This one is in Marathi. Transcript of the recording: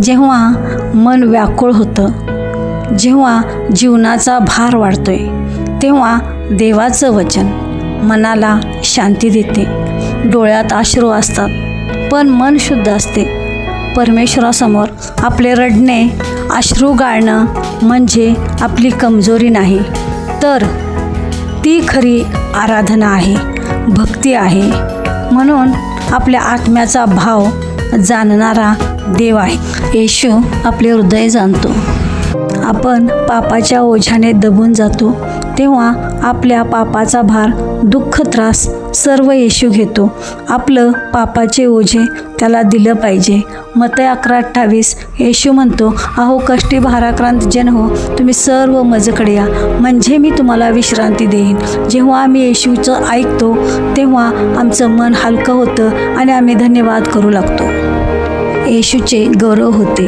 जेव्हा मन व्याकुळ होतं, जेव्हा जीवनाचा भार वाढतोय, तेव्हा देवाचं वचन मनाला शांती देते. डोळ्यात अश्रू असतात पण मन शुद्ध असते. परमेश्वरासमोर आपले रडणे, अश्रू गाळणं म्हणजे आपली कमजोरी नाही, तर ती खरी आराधना आहे, भक्ती आहे. म्हणून आपल्या आत्म्याचा भाव जाणणारा देव आहे. येशू आपले हृदय जाणतो. आपण पापाच्या ओझ्याने दबून जातो, तेव्हा आपल्या पापाचा भार, दुःख, त्रास सर्व येशू घेतो. आपलं पापाचे ओझे त्याला दिलं पाहिजे. मत्तई 11:28 येशू म्हणतो, अहो कष्टी भाराक्रांत जन हो, तुम्ही सर्व माझ्याकडे या, म्हणजे मी तुम्हाला विश्रांती देईन. जेव्हा आम्ही येशूचं ऐकतो, तेव्हा आमचं मन हलकं होतं आणि आम्ही धन्यवाद करू लागतो. येशूचे गौरव होते.